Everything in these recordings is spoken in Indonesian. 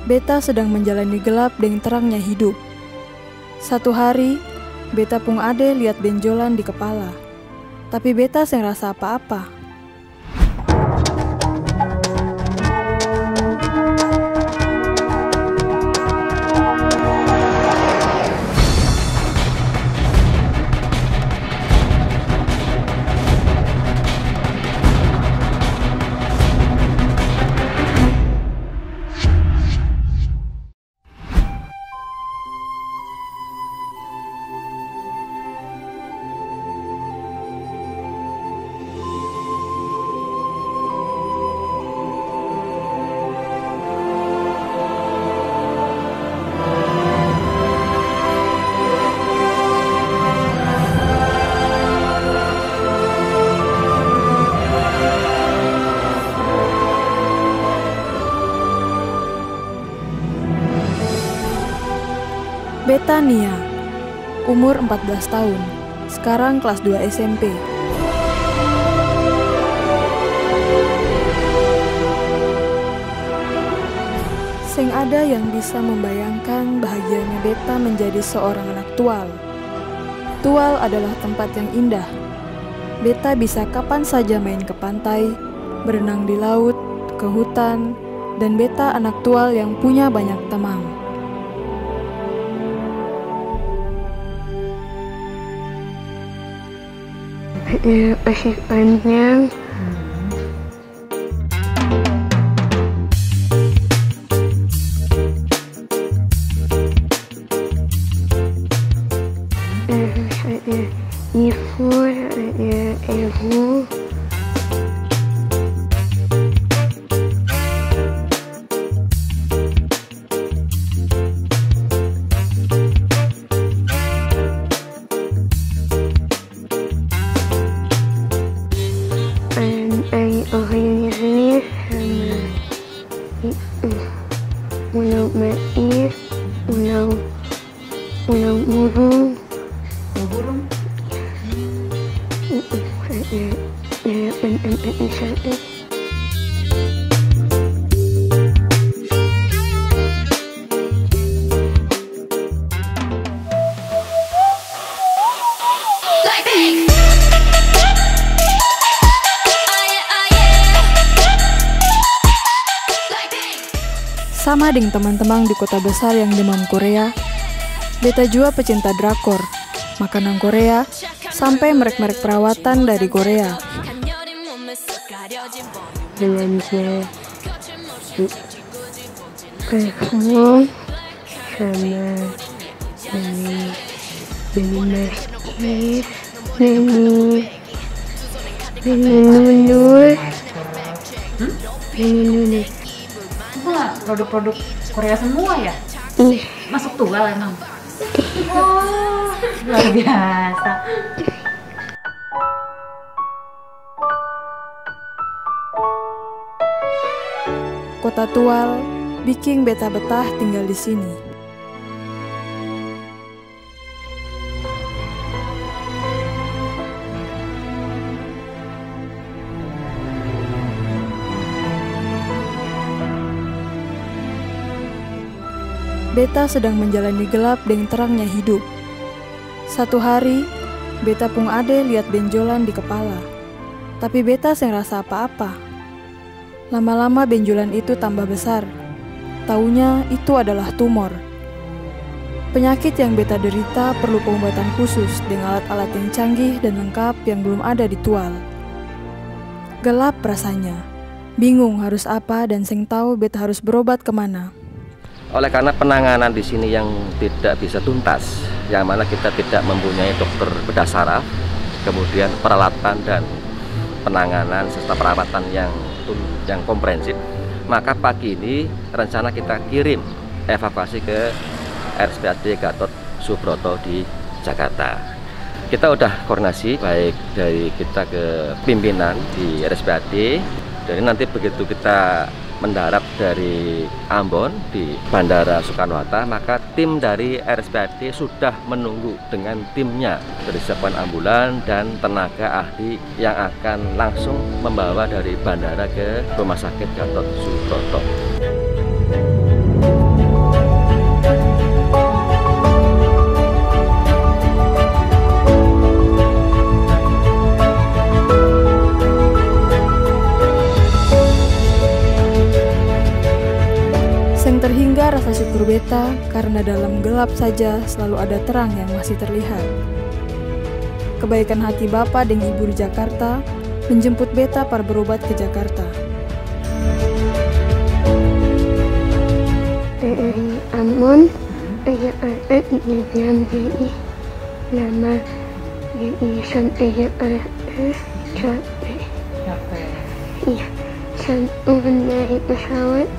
Beta sedang menjalani gelap dengan terangnya hidup. Satu hari, beta pung ade lihat benjolan di kepala. Tapi beta seng rasa apa-apa. Beta Nia, umur 14 tahun, sekarang kelas 2 SMP. Seng ada yang bisa membayangkan bahagianya beta menjadi seorang anak tual. Tual adalah tempat yang indah. Beta bisa kapan saja main ke pantai, berenang di laut, ke hutan, dan beta anak tual yang punya banyak teman. Pasukannya ibu organisasi sama ulang mais, ulang burung. Sama dengan teman-teman di kota besar yang demam Korea, beta juga pecinta drakor, makanan Korea, sampai merek-merek perawatan dari Korea. Dengan parfum sama beli masker, beli nulis. Produk-produk Korea semua ya? Masuk tual emang? Oh, luar biasa. Kota Tual bikin beta betah tinggal di sini. Beta sedang menjalani gelap dengan terangnya hidup. Satu hari, beta pung ade lihat benjolan di kepala. Tapi beta seng rasa apa-apa. Lama-lama benjolan itu tambah besar. Taunya itu adalah tumor. Penyakit yang beta derita perlu pengobatan khusus dengan alat-alat yang canggih dan lengkap yang belum ada di Tual. Gelap rasanya. Bingung harus apa dan seng tahu beta harus berobat kemana. Oleh karena penanganan di sini yang tidak bisa tuntas, yang mana kita tidak mempunyai dokter bedah saraf, kemudian peralatan dan penanganan serta perawatan yang komprehensif, maka pagi ini rencana kita kirim evakuasi ke RSPAD Gatot Subroto di Jakarta. Kita udah koordinasi baik dari kita ke pimpinan di RSPAD, jadi nanti begitu kita mendarat dari Ambon di Bandara Soekarno-Hatta, maka tim dari RSPAD sudah menunggu dengan timnya, bersiapkan ambulan dan tenaga ahli yang akan langsung membawa dari bandara ke Rumah Sakit Gatot Subroto. Yang terhingga rasa syukur beta karena dalam gelap saja selalu ada terang yang masih terlihat. Kebaikan hati Bapa dan Ibu di Jakarta menjemput beta para berobat ke Jakarta. Amun, ayah anak yang jadi nama isan ayah anak capek. Iya, satu naik pesawat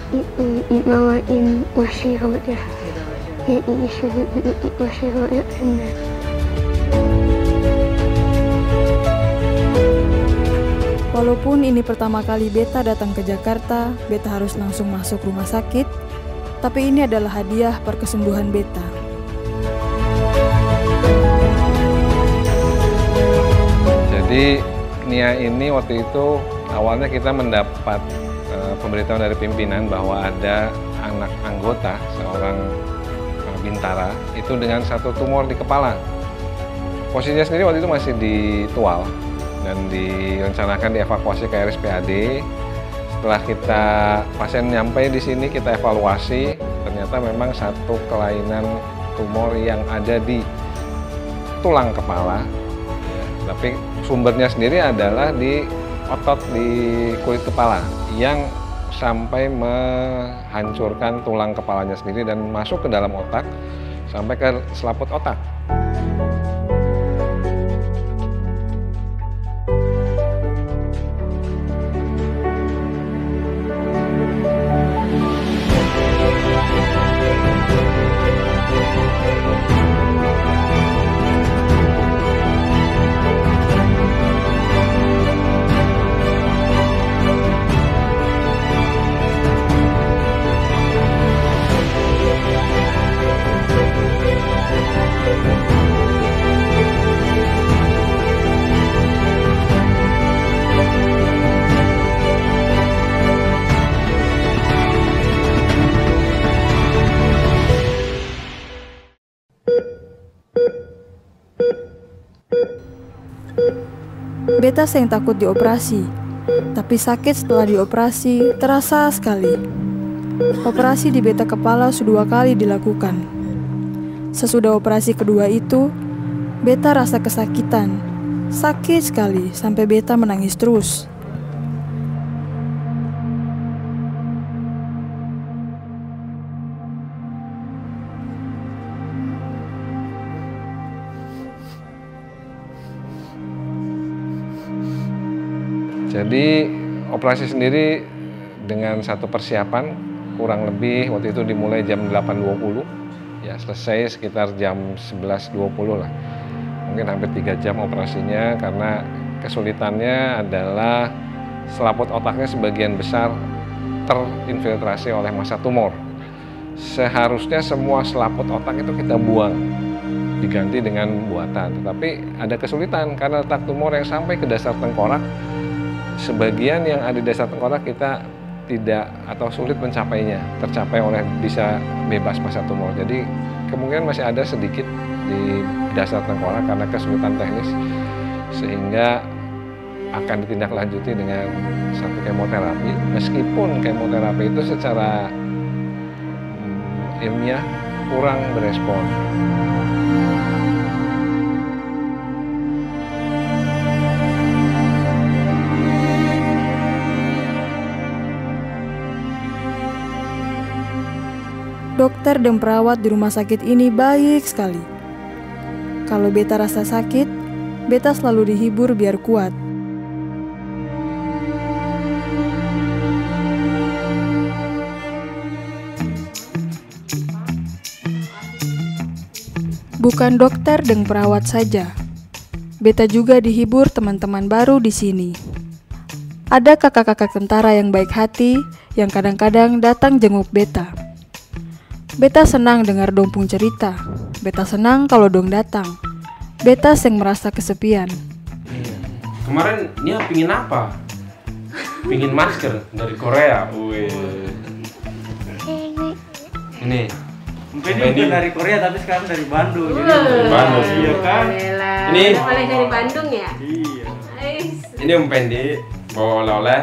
itu dibawain kursi roda. Jadi suruh duduk di kursi roda kanan. Walaupun ini pertama kali beta datang ke Jakarta, beta harus langsung masuk rumah sakit, tapi ini adalah hadiah perkesembuhan beta. Jadi Nia ini waktu itu awalnya kita mendapat pemberitahuan dari pimpinan bahwa ada anak anggota seorang bintara itu dengan satu tumor di kepala. Posisinya sendiri waktu itu masih di tual dan direncanakan dievakuasi ke RSPAD. Setelah pasien nyampe di sini kita evaluasi, ternyata memang satu kelainan tumor yang ada di tulang kepala. Tapi sumbernya sendiri adalah di otot di kulit kepala yang sampai menghancurkan tulang kepalanya sendiri dan masuk ke dalam otak sampai ke selaput otak. Beta sering takut dioperasi, tapi sakit setelah dioperasi terasa sekali. Operasi di beta kepala sudah 2 kali dilakukan. Sesudah operasi kedua itu, beta rasa kesakitan, sakit sekali sampai beta menangis terus. Jadi operasi sendiri dengan satu persiapan kurang lebih waktu itu dimulai jam 8.20, ya selesai sekitar jam 11.20 lah. Mungkin hampir 3 jam operasinya karena kesulitannya adalah selaput otaknya sebagian besar terinfiltrasi oleh massa tumor. Seharusnya semua selaput otak itu kita buang, diganti dengan buatan. Tetapi ada kesulitan karena letak tumor yang sampai ke dasar tengkorak. Sebagian yang ada di dasar tengkorak kita tidak atau sulit mencapainya, tercapai oleh bisa bebas massa tumor. Jadi kemungkinan masih ada sedikit di dasar tengkorak karena kesulitan teknis, sehingga akan ditindaklanjuti dengan satu kemoterapi. Meskipun kemoterapi itu secara ilmiah kurang berespon. Dokter dan perawat di rumah sakit ini baik sekali. Kalau beta rasa sakit, beta selalu dihibur biar kuat. Bukan dokter dan perawat saja, beta juga dihibur teman-teman baru di sini. Ada kakak-kakak tentara yang baik hati yang kadang-kadang datang jenguk beta. Beta senang dengar dong pung cerita. Beta senang kalau dong datang. Beta seng merasa kesepian. Kemarin Nia pingin apa? Pingin masker dari Korea. Wih. Ini. Mungkin bukan dari Korea tapi sekarang dari Bandung. Jadi Dari Bandung. iya kan? Ini Oleh dari Bandung ya? Iya. ini Om Pendi bawa oleh-oleh.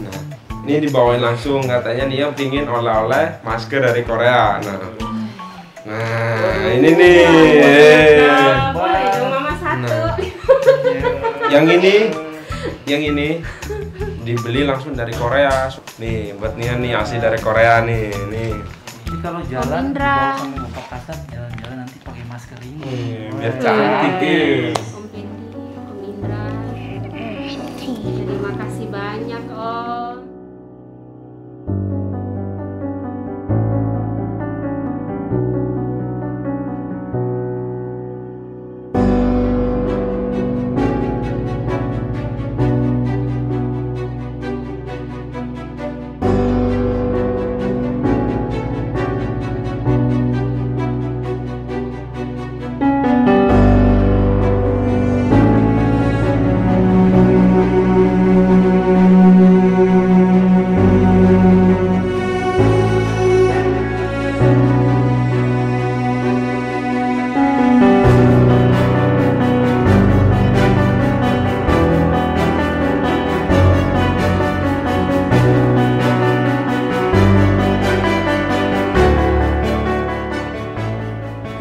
Nah, Ini dibawain langsung, katanya Nia pingin oleh-oleh masker dari Korea. Nah ini nih. Mama satu. Yang ini dibeli langsung dari Korea. Nih buat Nia nih, asli dari Korea nih. Jadi kalau jalan bawa sama Bapak Kasat, jalan-jalan nanti pakai masker ini. Biar cantik. Om Pendi, Om Indra. Terima kasih banyak Om.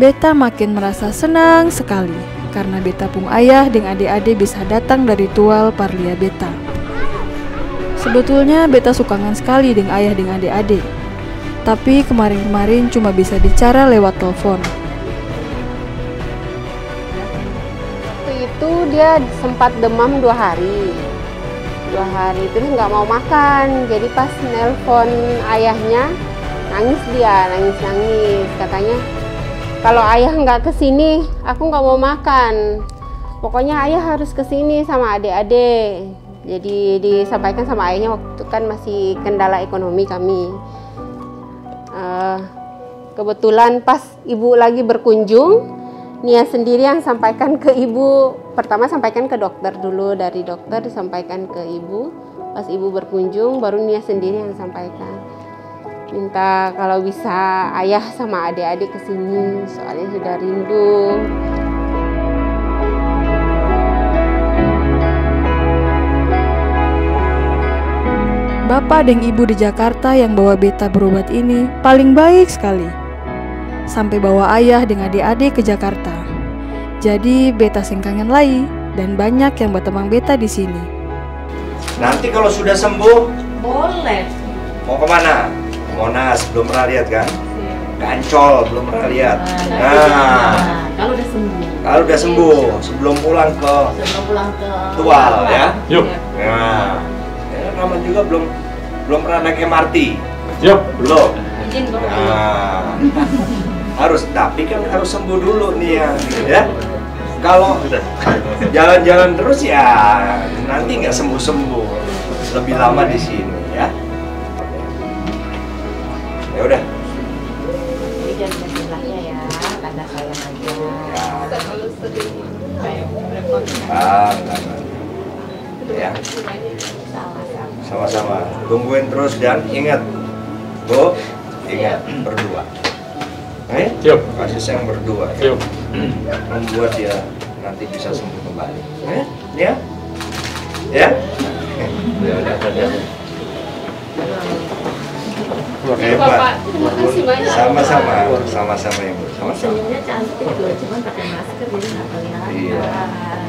Beta makin merasa senang sekali karena beta pung ayah dan adik-adik bisa datang dari tual Parlia beta. Sebetulnya beta sukangan sekali dengan ayah dan adik-adik, tapi kemarin-kemarin cuma bisa bicara lewat telepon. Waktu itu dia sempat demam 2 hari. 2 hari itu nggak mau makan, jadi pas nelpon ayahnya nangis dia, nangis katanya, kalau ayah nggak kesini, aku nggak mau makan. Pokoknya ayah harus kesini sama adik-adik. Jadi disampaikan sama ayahnya, waktu itu kan masih kendala ekonomi kami. Kebetulan pas ibu lagi berkunjung, Nia sendiri yang sampaikan ke ibu. Pertama sampaikan ke dokter dulu, dari dokter disampaikan ke ibu. Pas ibu berkunjung, baru Nia sendiri yang sampaikan. Minta kalau bisa ayah sama adik-adik kesini, soalnya sudah rindu. Bapak dan ibu di Jakarta yang bawa beta berobat ini paling baik sekali. Sampai bawa ayah dan adik-adik ke Jakarta. Jadi beta singkangan lagi dan banyak yang berteman beta di sini. Nanti kalau sudah sembuh, Boleh. mau kemana? Monas, belum pernah lihat kan? Ancol, belum pernah lihat. Nah, Kalau udah sembuh. kalau udah sembuh, sebelum pulang ke Tual ya. Yuk. Nah, Rahman juga belum pernah naik MRT. Yuk. Belum. Izin dong. Nah, harus, tapi kan harus sembuh dulu nih ya. Kalau jalan-jalan terus ya nanti nggak sembuh-sembuh, lebih lama di sini ya. Ya udah. Jadi jangan istilahnya ya, tanda sayang aja. Ya. Ya. Sama-sama. Tungguin terus dan ingat, Bu, ingat berdua. Yuk. Kasih sayang berdua. Ya. Yuk. Membuat dia nanti bisa sembuh kembali. Ya? Ya? Ya udah. Hebat. Sama-sama Ibu. Sama-sama. Senyumnya cantik loh, cuman pakai masker jadi nggak kelihatan. Iya.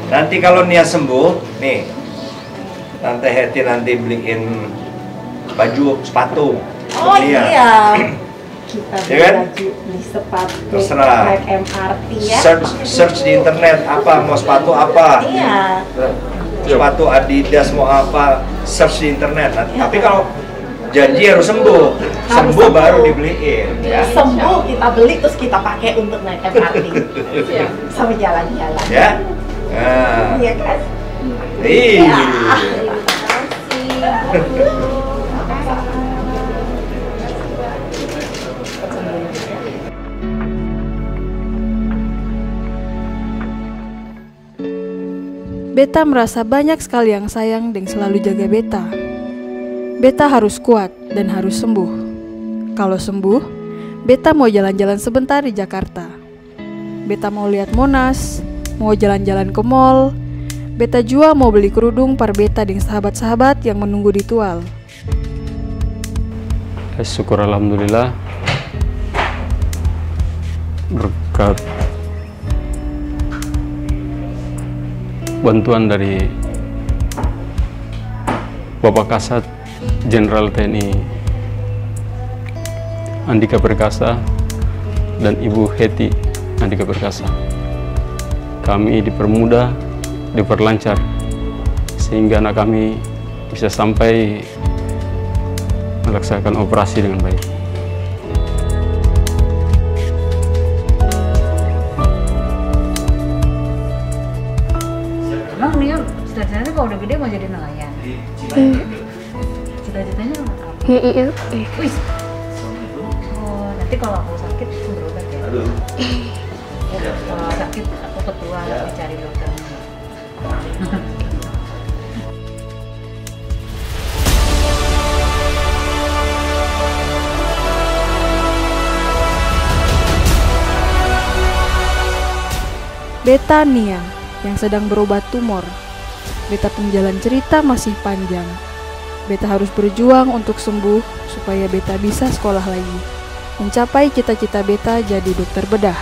Nanti kalau Nia sembuh, nih, Tante Heti nanti beliin baju, sepatu. Oh Nia. iya. Kita Ya kan? beli baju, beli sepatu, Terserah. naik MRT ya. Search di internet apa, mau sepatu apa. Iya. Sepatu Adidas mau apa, search di internet. Tapi kalau janji harus sembuh, sembuh baru dibeliin ya. Sembuh kita beli terus kita pakai untuk naik MRT. Sampai jalan-jalan. Ya. Nah. Iya kan? Iya. Beta merasa banyak sekali yang sayang dan selalu jaga beta. Beta harus kuat dan harus sembuh. Kalau sembuh, beta mau jalan-jalan sebentar di Jakarta. Beta mau lihat Monas, mau jalan-jalan ke mall. Beta juga mau beli kerudung par beta dengan sahabat-sahabat yang menunggu di Tual. Syukur alhamdulillah berkat bantuan dari Bapak Kasat Jenderal TNI Andika Perkasa dan Ibu Heti Andika Perkasa, kami dipermudah, diperlancar sehingga anak kami bisa sampai melaksanakan operasi dengan baik. Emang Nia cita-citanya kalau udah gede mau jadi nelayan? Cita-citanya apa? Wih. Oh, nanti kalau aku sakit aku berobat ya? Kalau sakit aku ketua cari dokternya. Beta Nia yang sedang berobat tumor. Beta penjalan cerita masih panjang. Beta harus berjuang untuk sembuh supaya beta bisa sekolah lagi, mencapai cita-cita beta jadi dokter bedah.